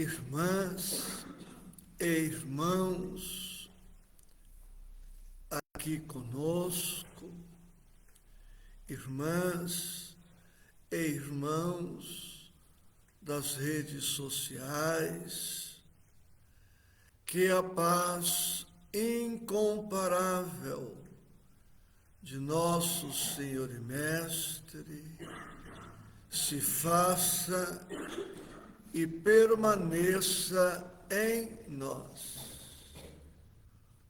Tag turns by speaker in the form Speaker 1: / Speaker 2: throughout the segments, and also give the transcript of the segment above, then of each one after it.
Speaker 1: Irmãs e irmãos aqui conosco, irmãs e irmãos das redes sociais, que a paz incomparável de nosso Senhor e Mestre se faça e permaneça em nós.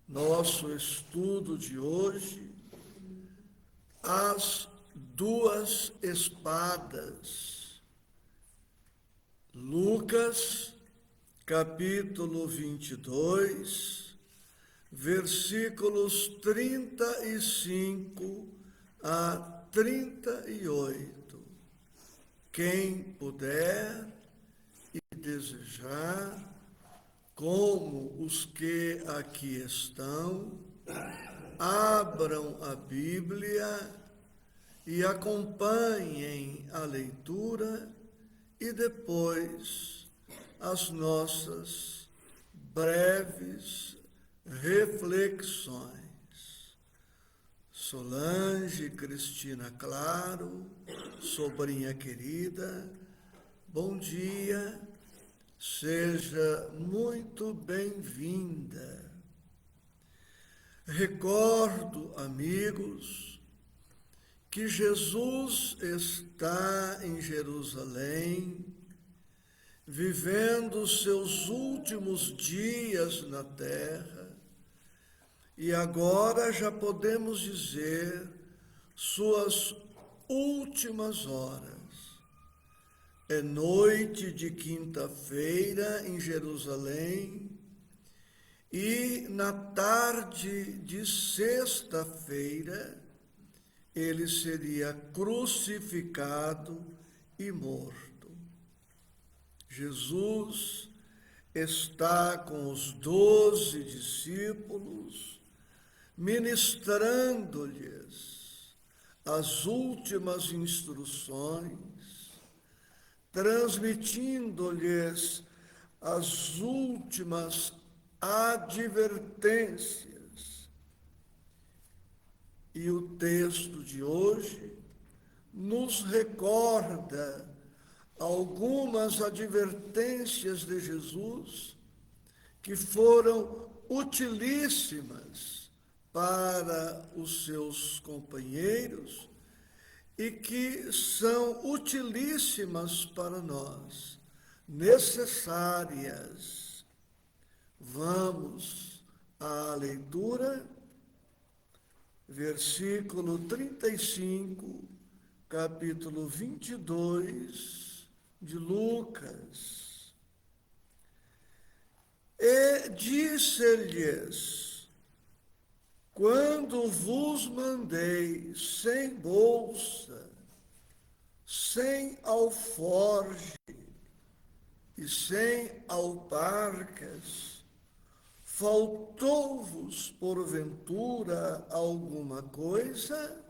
Speaker 1: Nosso estudo de hoje, as duas espadas. Lucas, capítulo 22, versículos 35 a 38. Quem puder e desejar, como os que aqui estão, abram a Bíblia e acompanhem a leitura e depois as nossas breves reflexões. Solange Cristina Claro, sobrinha querida, bom dia, seja muito bem-vinda. Recordo, amigos, que Jesus está em Jerusalém, vivendo seus últimos dias na terra, e agora já podemos dizer suas últimas horas. É noite de quinta-feira em Jerusalém e na tarde de sexta-feira ele seria crucificado e morto. Jesus está com os 12 discípulos, ministrando-lhes as últimas instruções, transmitindo-lhes as últimas advertências. E o texto de hoje nos recorda algumas advertências de Jesus que foram utilíssimas para os seus companheiros e que são utilíssimas para nós, necessárias. Vamos à leitura, versículo 35, capítulo 22 de Lucas. E disse-lhes: quando vos mandei sem bolsa, sem alforje e sem alparcas, faltou-vos porventura alguma coisa?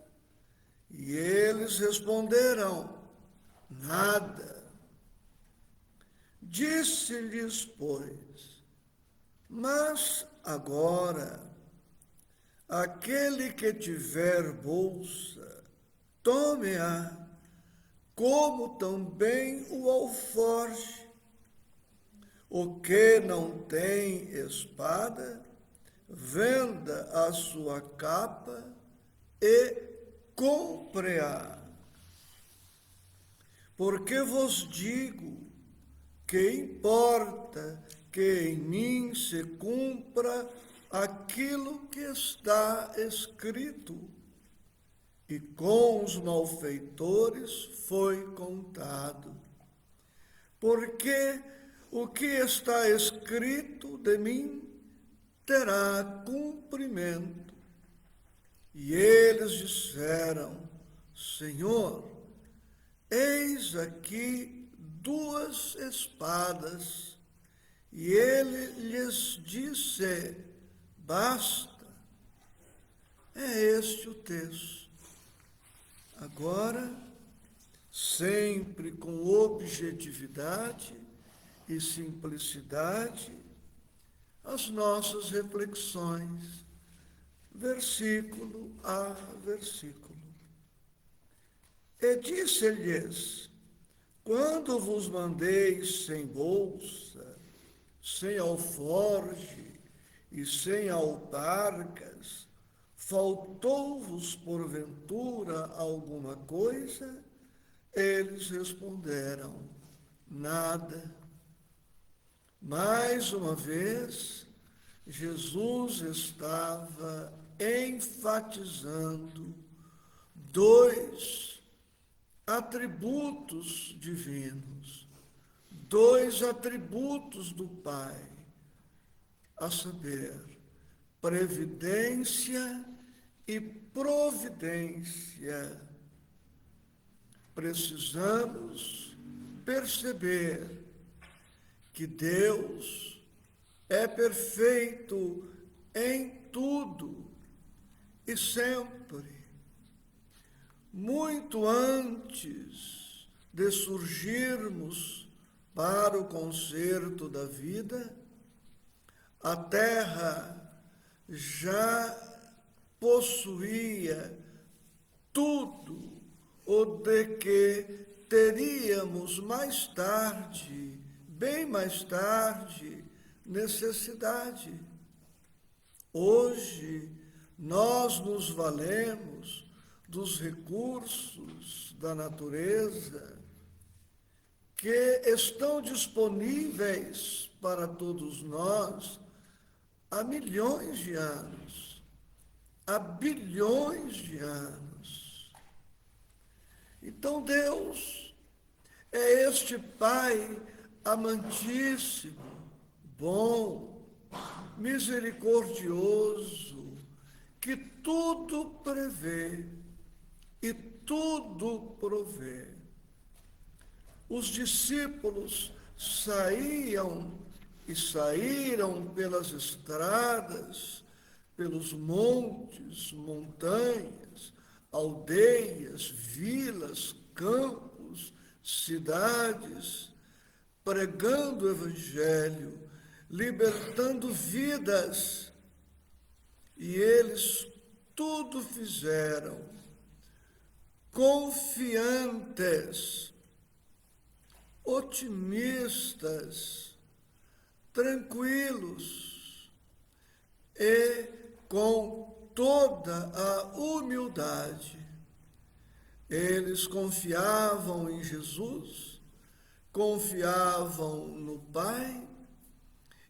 Speaker 1: E eles responderam: nada. Disse-lhes, pois: mas agora, aquele que tiver bolsa, tome-a, como também o alforje. O que não tem espada, venda a sua capa e compre-a. Porque vos digo que importa que em mim se cumpra aquilo que está escrito. E com os malfeitores foi contado. Porque o que está escrito de mim terá cumprimento. E eles disseram: Senhor, eis aqui 2 espadas. E ele lhes disse: basta. É este o texto. Agora, sempre com objetividade e simplicidade as nossas reflexões, versículo a versículo. E disse-lhes: quando vos mandei sem bolsa, sem alforge e sem alparcas, faltou-vos porventura alguma coisa? Eles responderam: nada. Mais uma vez, Jesus estava enfatizando dois atributos divinos, dois atributos do Pai, a saber, previdência e providência. Precisamos perceber que Deus é perfeito em tudo e sempre. Muito antes de surgirmos para o concerto da vida, a terra já possuía tudo o de que teríamos mais tarde, bem mais tarde, necessidade. Hoje, nós nos valemos dos recursos da natureza que estão disponíveis para todos nós há milhões de anos, há bilhões de anos. Então Deus é este Pai amantíssimo, bom, misericordioso, que tudo prevê e tudo provê. Os discípulos saíram pelas estradas, pelos montes, montanhas, aldeias, vilas, campos, cidades, pregando o Evangelho, libertando vidas, e eles tudo fizeram confiantes, otimistas, tranquilos e com toda a humildade. Eles confiavam em Jesus, confiavam no Pai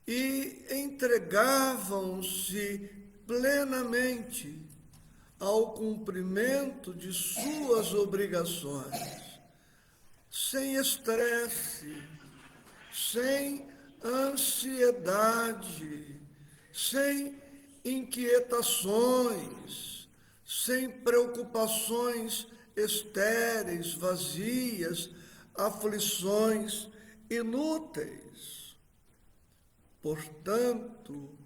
Speaker 1: e entregavam-se plenamente ao cumprimento de suas obrigações, sem estresse, sem ansiedade, sem inquietações, sem preocupações estéreis, vazias, aflições inúteis. Portanto,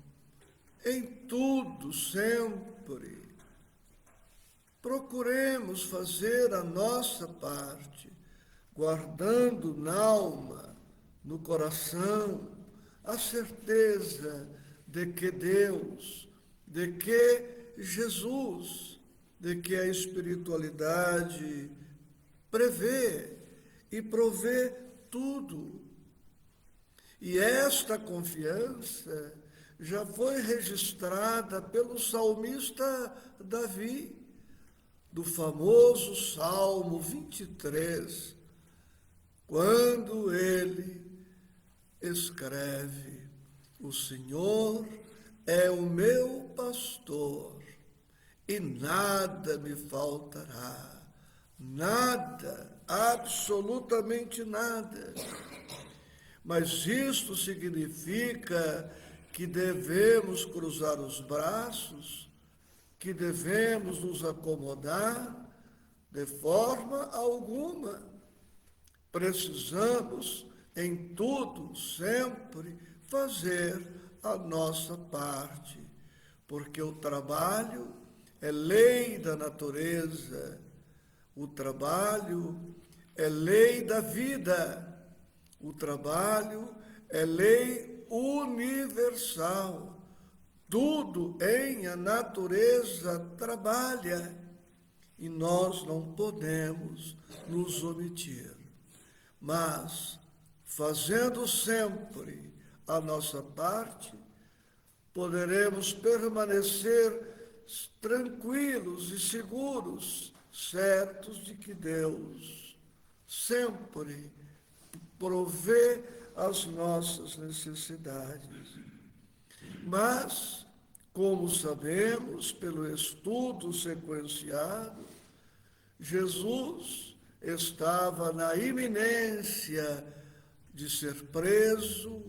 Speaker 1: em tudo, sempre, procuremos fazer a nossa parte, guardando na alma, no coração, a certeza de que Deus, de que Jesus, de que a espiritualidade prevê e provê tudo. E esta confiança já foi registrada pelo salmista Davi, do famoso Salmo 23, quando ele escreve: o Senhor é o meu pastor e nada me faltará, nada, absolutamente nada. Mas isto significa que devemos cruzar os braços, que devemos nos acomodar de forma alguma. Precisamos, em tudo, sempre, fazer a nossa parte, porque o trabalho é lei da natureza, o trabalho é lei da vida, O trabalho é lei universal. Tudo em a natureza trabalha e nós não podemos nos omitir. Mas, fazendo sempre a nossa parte, poderemos permanecer tranquilos e seguros, certos de que Deus sempre provê as nossas necessidades. Mas, como sabemos pelo estudo sequenciado, Jesus estava na iminência de ser preso,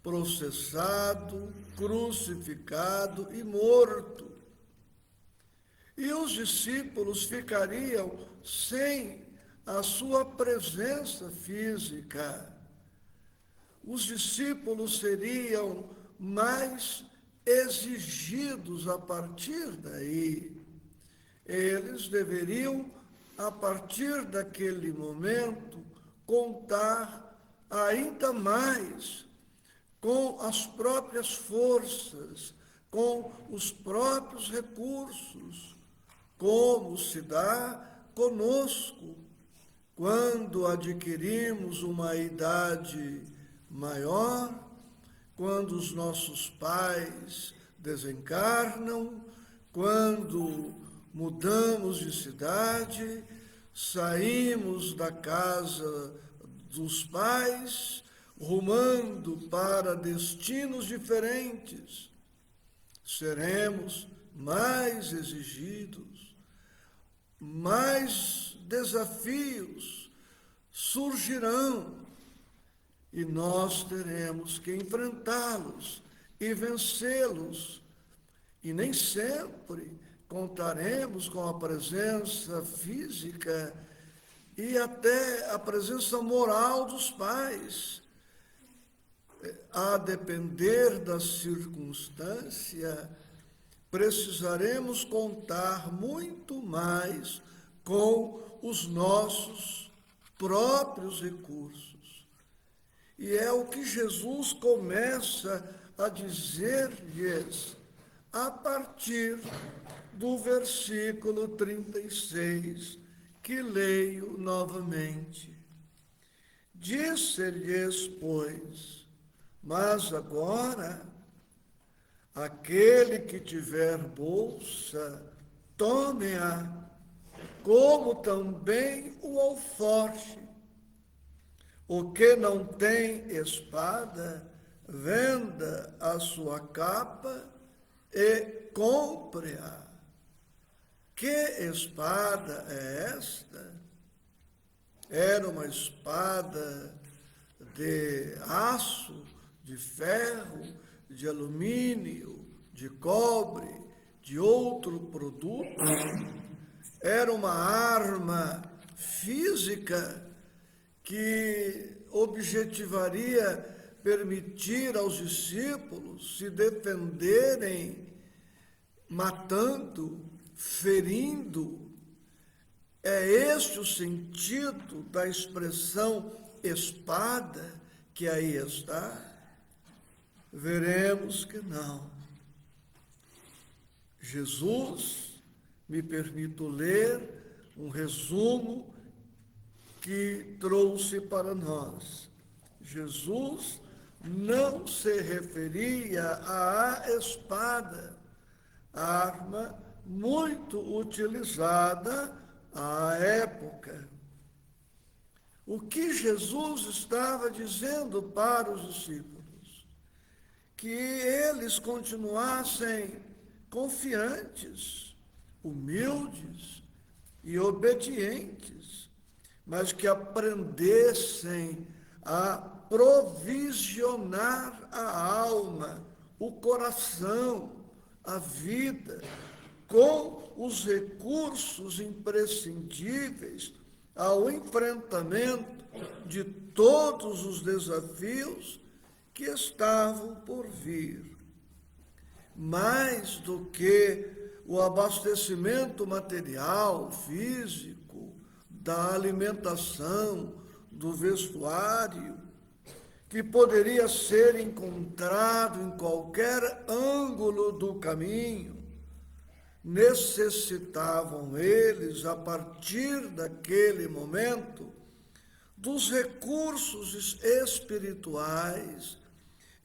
Speaker 1: processado, crucificado e morto. E os discípulos ficariam sem a sua presença física. Os discípulos seriam mais exigidos a partir daí. Eles deveriam, a partir daquele momento, contar ainda mais com as próprias forças, com os próprios recursos, como se dá conosco quando adquirimos uma idade maior, quando os nossos pais desencarnam, quando mudamos de cidade, saímos da casa dos pais, rumando para destinos diferentes. Seremos mais exigidos, mais desafios surgirão e nós teremos que enfrentá-los e vencê-los. E nem sempre contaremos com a presença física e até a presença moral dos pais. A depender da circunstância, precisaremos contar muito mais com os nossos próprios recursos. E é o que Jesus começa a dizer-lhes a partir do versículo 36, que leio novamente. Disse-lhes, pois, mas agora, aquele que tiver bolsa, tome-a, como também o alforje. O que não tem espada, venda a sua capa e compre-a. Que espada é esta? Era uma espada de aço, de ferro, de alumínio, de cobre, de outro produto. Era uma arma física que objetivaria permitir aos discípulos se defenderem, matando, ferindo. É este o sentido da expressão espada que aí está? Veremos que não. Jesus, me permito ler um resumo que trouxe para nós. Jesus não se referia à espada, arma muito utilizada à época. O que Jesus estava dizendo para os discípulos? Que eles continuassem confiantes, humildes e obedientes, mas que aprendessem a provisionar a alma, o coração, a vida, com os recursos imprescindíveis ao enfrentamento de todos os desafios que estavam por vir. Mais do que o abastecimento material, físico, da alimentação, do vestuário, que poderia ser encontrado em qualquer ângulo do caminho, necessitavam eles, a partir daquele momento, dos recursos espirituais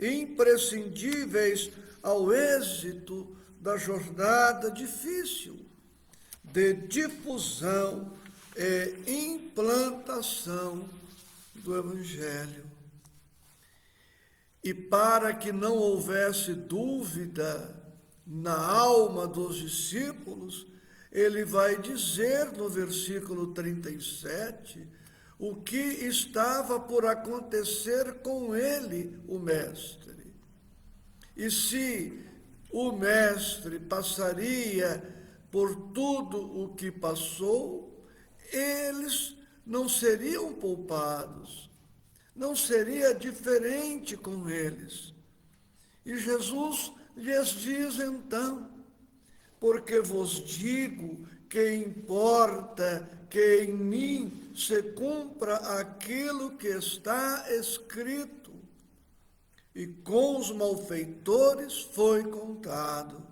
Speaker 1: imprescindíveis ao êxito da jornada difícil de difusão e implantação do Evangelho. E para que não houvesse dúvida na alma dos discípulos, ele vai dizer no versículo 37 o que estava por acontecer com ele, o Mestre. E se o Mestre passaria por tudo o que passou, eles não seriam poupados, não seria diferente com eles. E Jesus lhes diz então: porque vos digo que importa que em mim se cumpra aquilo que está escrito. E com os malfeitores foi contado,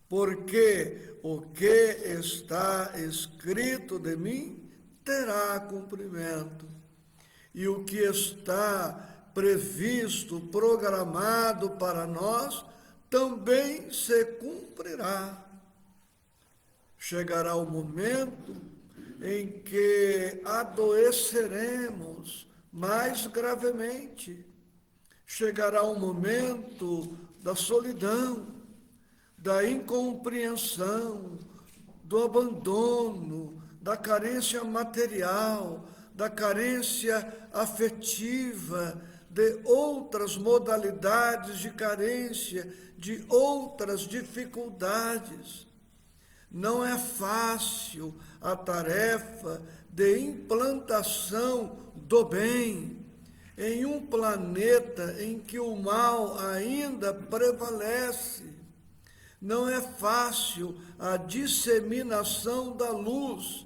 Speaker 1: porque o que está escrito de mim terá cumprimento. E o que está previsto, programado para nós, também se cumprirá. Chegará o momento em que adoeceremos mais gravemente. Chegará o momento da solidão, da incompreensão, do abandono, da carência material, da carência afetiva, de outras modalidades de carência, de outras dificuldades. Não é fácil a tarefa de implantação do bem em um planeta em que o mal ainda prevalece. Não é fácil a disseminação da luz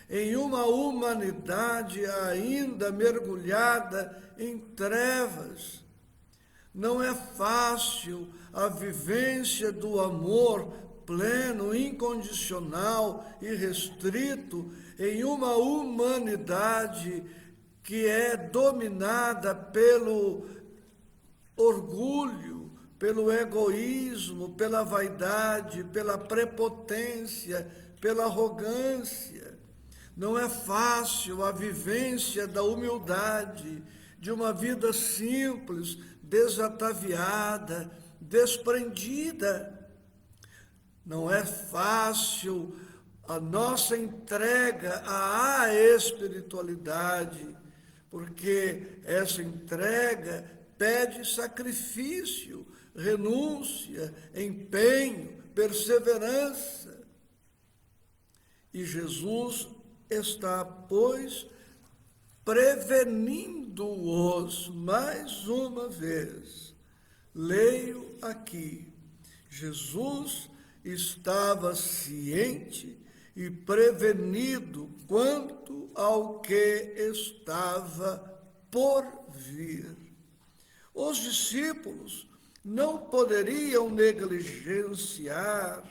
Speaker 1: em uma humanidade ainda mergulhada em trevas. Não é fácil a vivência do amor pleno, incondicional e restrito em uma humanidade que é dominada pelo orgulho, pelo egoísmo, pela vaidade, pela prepotência, pela arrogância. Não é fácil a vivência da humildade, de uma vida simples, desataviada, desprendida. Não é fácil a nossa entrega à espiritualidade, porque essa entrega pede sacrifício, renúncia, empenho, perseverança. E Jesus está, pois, prevenindo-os mais uma vez. Leio aqui: Jesus estava ciente e prevenido quanto ao que estava por vir. Os discípulos não poderiam negligenciar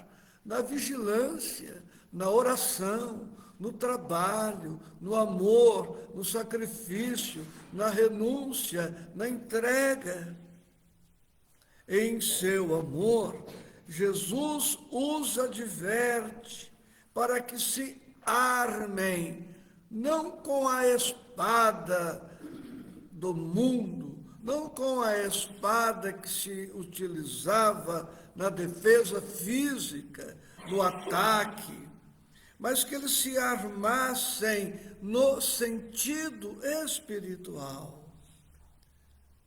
Speaker 1: na vigilância, na oração, no trabalho, no amor, no sacrifício, na renúncia, na entrega. Em seu amor, Jesus os adverte para que se armem, não com a espada do mundo, não com a espada que se utilizava na defesa física, no ataque, mas que eles se armassem no sentido espiritual.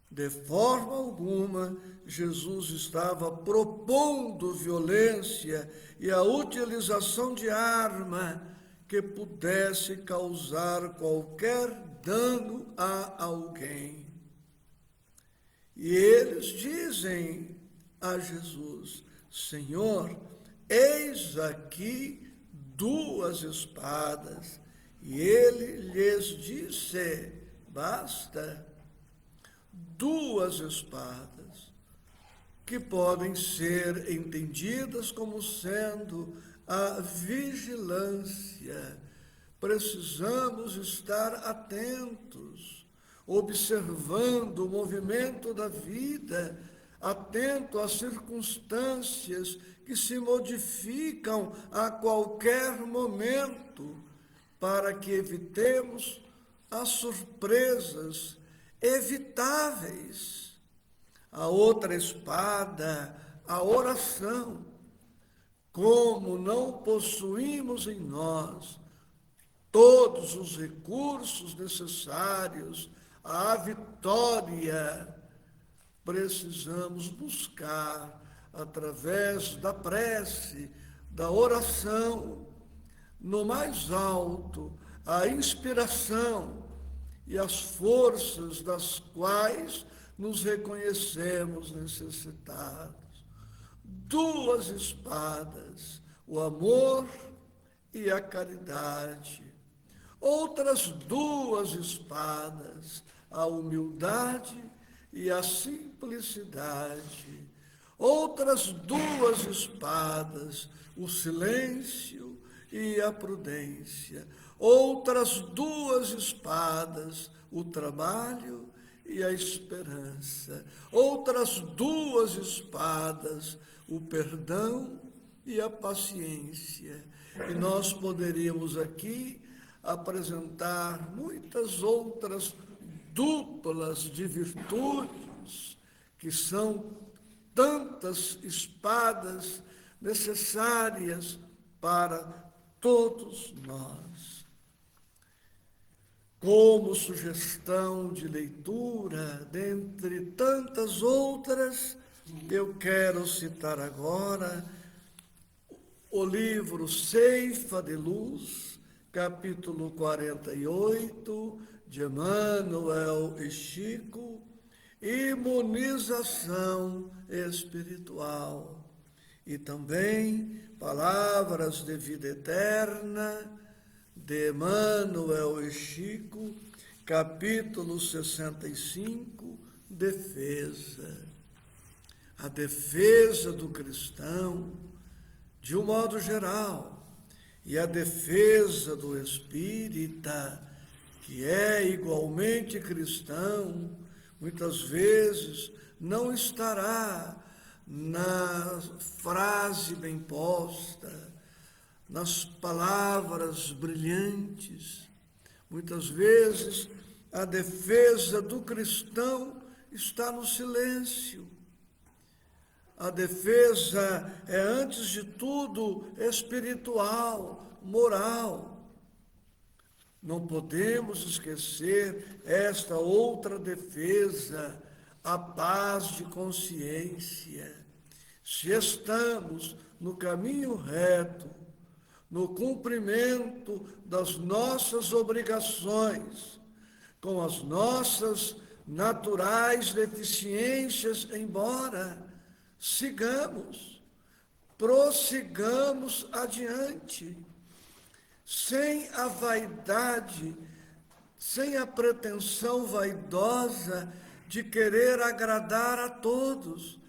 Speaker 1: De forma alguma, Jesus estava propondo violência e a utilização de arma que pudesse causar qualquer dano a alguém. E eles dizem a Jesus: Senhor, eis aqui 2 espadas. E ele lhes disse: basta duas espadas que podem ser entendidas como sendo a vigilância. Precisamos estar atentos, observando o movimento da vida, atento às circunstâncias que se modificam a qualquer momento, para que evitemos as surpresas evitáveis. A outra espada, a oração. Como não possuímos em nós todos os recursos necessários à vitória, precisamos buscar, através da prece, da oração, no mais alto, a inspiração e as forças das quais nos reconhecemos necessitados. Duas espadas, o amor e a caridade. Outras duas espadas, a humildade e a simplicidade. Outras duas espadas, o silêncio e a prudência. Outras duas espadas, o trabalho e a esperança. Outras duas espadas, o perdão e a paciência. E nós poderíamos aqui apresentar muitas outras duplas de virtudes, que são tantas espadas necessárias para todos nós. Como sugestão de leitura, dentre tantas outras, eu quero citar agora o livro Ceifa de Luz, capítulo 48, de Emmanuel e Chico, Imunização Espiritual. E também Palavras de Vida Eterna, de Emmanuel e Chico, capítulo 65, Defesa. A defesa do cristão, de um modo geral, e a defesa do espírita, que é igualmente cristão, muitas vezes não estará na frase bem posta, nas palavras brilhantes. Muitas vezes a defesa do cristão está no silêncio. A defesa é, antes de tudo, espiritual, moral. Não podemos esquecer esta outra defesa, a paz de consciência. Se estamos no caminho reto, no cumprimento das nossas obrigações, com as nossas naturais deficiências, embora prossigamos adiante, sem a vaidade, sem a pretensão vaidosa de querer agradar a todos,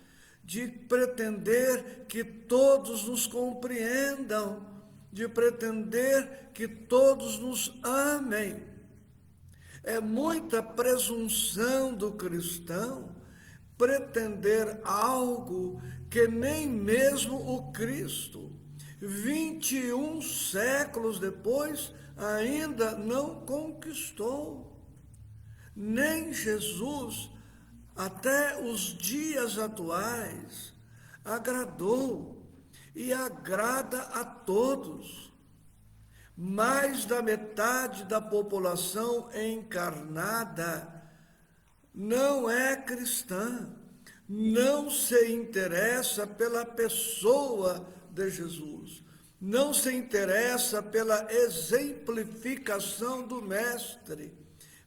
Speaker 1: de pretender que todos nos compreendam, de pretender que todos nos amem. É muita presunção do cristão pretender algo que nem mesmo o Cristo, 21 séculos depois, ainda não conquistou. Nem Jesus, até os dias atuais, agradou e agrada a todos. Mais da metade da população encarnada não é cristã, não se interessa pela pessoa de Jesus, não se interessa pela exemplificação do Mestre.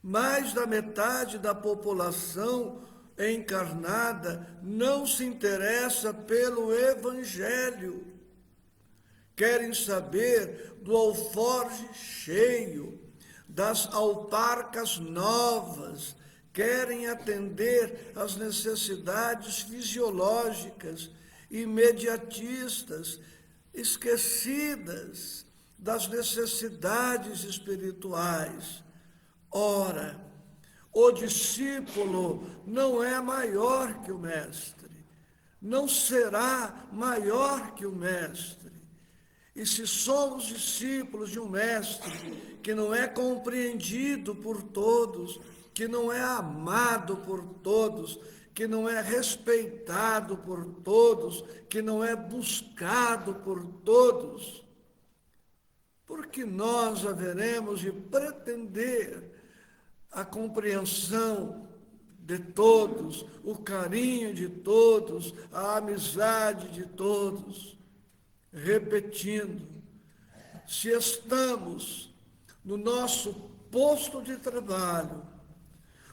Speaker 1: Mais da metade da população encarnada não se interessa pelo Evangelho. Querem saber do alforje cheio, das autarcas novas, querem atender às necessidades fisiológicas, imediatistas, esquecidas das necessidades espirituais. Ora, o discípulo não é maior que o mestre, não será maior que o mestre. E se somos discípulos de um mestre que não é compreendido por todos, que não é amado por todos, que não é respeitado por todos, que não é buscado por todos, porque nós haveremos de pretender a compreensão de todos, o carinho de todos, a amizade de todos. Repetindo, se estamos no nosso posto de trabalho,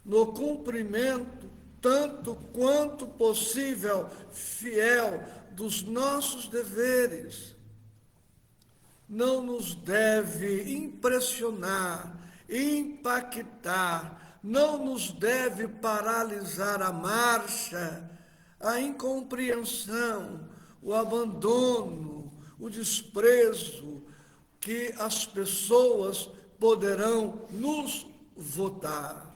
Speaker 1: no cumprimento, tanto quanto possível, fiel dos nossos deveres, não nos deve impressionar, impactar, não nos deve paralisar a marcha, a incompreensão, o abandono, o desprezo que as pessoas poderão nos votar.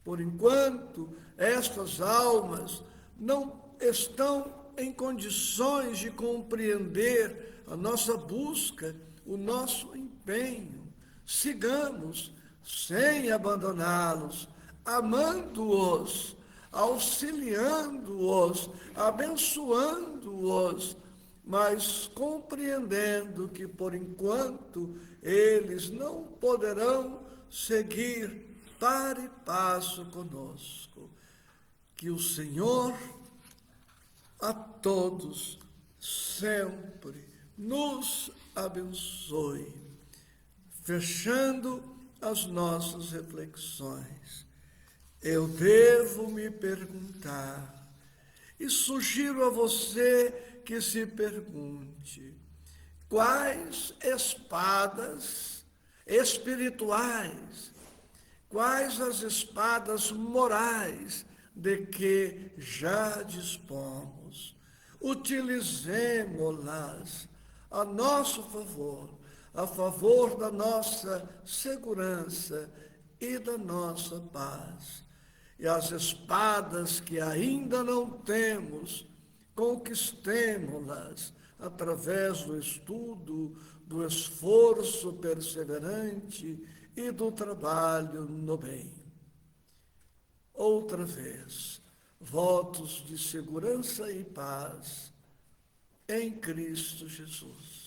Speaker 1: Por enquanto, estas almas não estão em condições de compreender a nossa busca, o nosso empenho. Sigamos sem abandoná-los, amando-os, auxiliando-os, abençoando-os, mas compreendendo que, por enquanto, eles não poderão seguir para e passo conosco. Que o Senhor a todos sempre nos abençoe. Fechando as nossas reflexões, eu devo me perguntar, e sugiro a você que se pergunte, quais espadas espirituais, quais as espadas morais de que já dispomos? Utilizemo-las a nosso favor, a favor da nossa segurança e da nossa paz. E as espadas que ainda não temos, conquistemo-las através do estudo, do esforço perseverante e do trabalho no bem. Outra vez, votos de segurança e paz em Cristo Jesus.